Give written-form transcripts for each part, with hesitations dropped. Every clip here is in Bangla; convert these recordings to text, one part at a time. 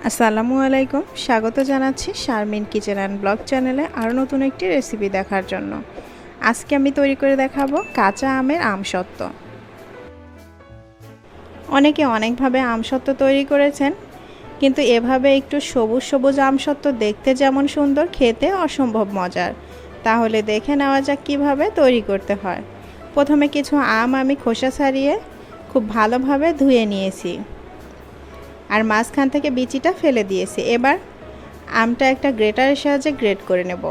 আসসালামু আলাইকুম, স্বাগত জানাচ্ছি শারমিন কিচেন অ্যান্ড ব্লগ চ্যানেলে আরও নতুন একটি রেসিপি দেখার জন্য। আজকে আমি তৈরি করে দেখাবো কাঁচা আমের আমসত্ত্ব। অনেকে অনেকভাবে আমসত্ত্ব তৈরি করেছেন, কিন্তু এভাবে একটু সবুজ সবুজ আমসত্ত্ব দেখতে যেমন সুন্দর, খেতে অসম্ভব মজার। তাহলে দেখে নেওয়া যাক কীভাবে তৈরি করতে হয়। প্রথমে কিছু আম আমি খোসা ছাড়িয়ে খুব ভালোভাবে ধুয়ে নিয়েছি আর মাঝখান থেকে বিচিটা ফেলে দিয়েছি। এবার আমটা একটা গ্রেটারের সাহায্যে গ্রেট করে নেব।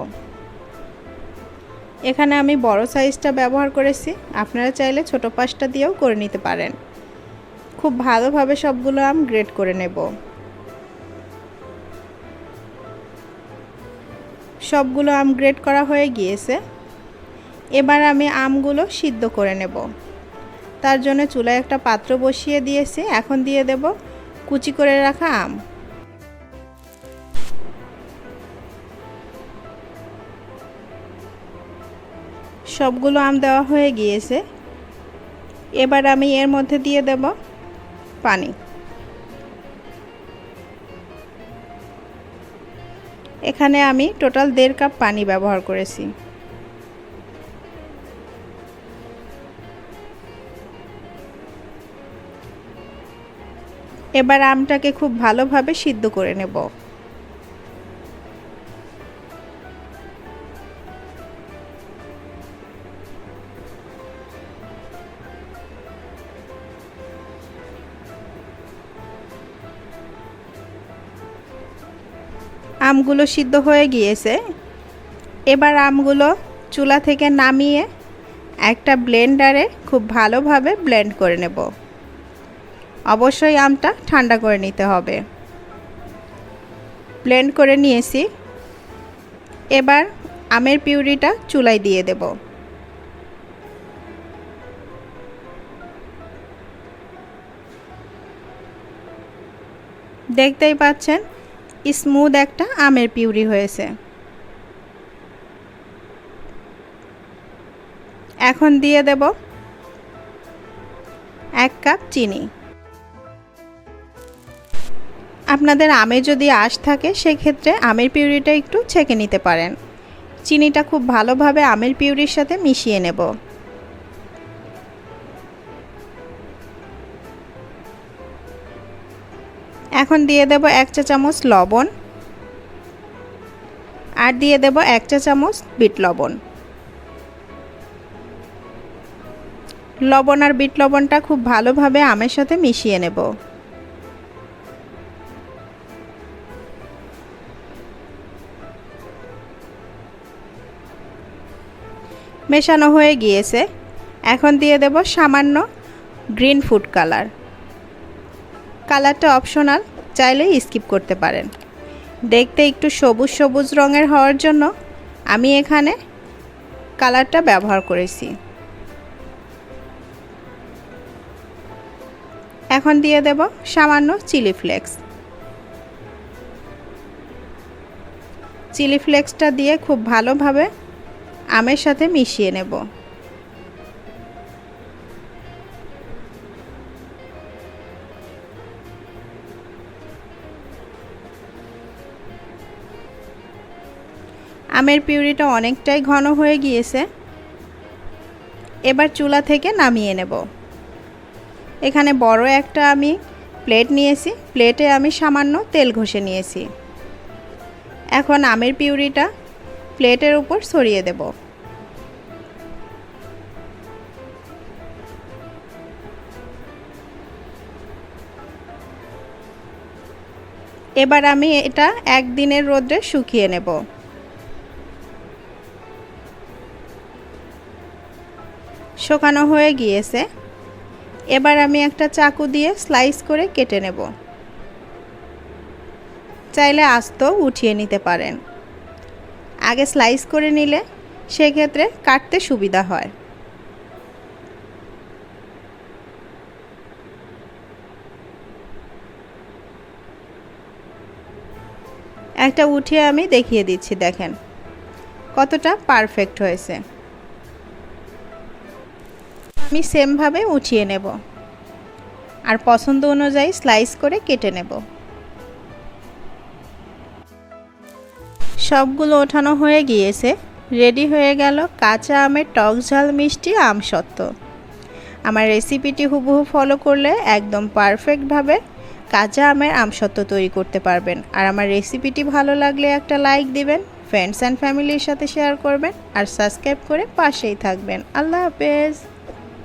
এখানে আমি বড় সাইজটা ব্যবহার করেছি, আপনারা চাইলে ছোট পাশটা দিয়েও করে নিতে পারেন। খুব ভালোভাবে সবগুলো আম গ্রেট করে নেব। সবগুলো আম গ্রেট করা হয়ে গিয়েছে। এবার আমি আমগুলো সিদ্ধ করে নেব। তার জন্য চুলায় একটা পাত্র বসিয়ে দিয়েছি। এখন দিয়ে দেব কুচি করে রাখা আম। সবগুলো আম দেওয়া হয়ে গিয়েছে। এবার আমি এর মধ্যে দিয়ে দেব পানি। এখানে আমি টোটাল 1.5 কাপ পানি ব্যবহার করেছি। এবার আমটাকে খুব ভালোভাবে সিদ্ধ করে নেব। আমগুলো সিদ্ধ হয়ে গিয়েছে। এবার আমগুলো চুলা থেকে নামিয়ে একটা ব্লেন্ডারে খুব ভালোভাবে ব্লেন্ড করে নেব। অবশ্যই আমটা ঠান্ডা করে নিতে হবে। ব্লেন্ড করে নিয়েছি। এবার আমের পিউরিটা চুলায় দিয়ে দেব। দেখতেই পাচ্ছেন স্মুথ একটা আমের পিউরি হয়েছে। এখন দিয়ে দেব 1 কাপ চিনি। আপনাদের আমে যদি আঁশ থাকে সেক্ষেত্রে আমের পিউরিটা একটু ছেঁকে নিতে পারেন। চিনিটা খুব ভালোভাবে আমের পিউরির সাথে মিশিয়ে নেব। এখন দিয়ে দেব 1 চা চামচ লবণ আর দিয়ে দেব 1 চা চামচ বিট লবণ। লবণ আর বিট লবণটা খুব ভালোভাবে আমের সাথে মিশিয়ে নেব। মেশানো হয়ে গিয়েছে। এখন দিয়ে দেব সামান্য গ্রিন ফুড কালার। কালারটা অপশনাল, চাইলে স্কিপ করতে পারেন। দেখতে একটু সবুজ সবুজ রঙের হওয়ার জন্য আমি এখানে কালারটা ব্যবহার করেছি। এখন দিয়ে দেব সামান্য চিলি ফ্লেক্স। চিলি ফ্লেক্সটা দিয়ে খুব ভালোভাবে আমের সাথে মিশিয়ে নেব। আমের পিউরিটা অনেকটাই ঘন হয়ে গিয়েছে। এবার চুলা থেকে নামিয়ে নেব। এখানে বড় একটা আমি প্লেট নিয়েছি। প্লেটে আমি সামান্য তেল ঘষে নিয়েছি। এখন আমের পিউরিটা প্লেটের উপর ছড়িয়ে দেব। এবার আমি এটা 1 দিনের রোদে শুকিয়ে নেব। শুকানো হয়ে গিয়েছে। এবার আমি একটা চাকু দিয়ে স্লাইস করে কেটে নেব। চাইলে আস্ত উঠিয়ে নিতে পারেন। আগে স্লাইস করে নিলে সেক্ষেত্রে কাটতে সুবিধা হয়। একটা উঠিয়ে আমি দেখিয়ে দিচ্ছি, দেখেন কতটা পারফেক্ট হয়েছে। আমি সেমভাবে উঠিয়ে নেব আর পছন্দ অনুযায়ী স্লাইস করে কেটে নেব। সবগুলো ওঠানো হয়ে গিয়েছে। রেডি হয়ে গেল কাঁচা আমের টক ঝাল মিষ্টি আমসত্ত্ব। আমার রেসিপিটি হুবহু ফলো করলে একদম পারফেক্টভাবে কাঁচা আমের আমসত্ত্ব তৈরি করতে পারবেন। আর আমার রেসিপিটি ভালো লাগলে একটা লাইক দিবেন, ফ্রেন্ডস অ্যান্ড ফ্যামিলির সাথে শেয়ার করবেন আর সাবস্ক্রাইব করে পাশেই থাকবেন। আল্লাহ হাফেজ।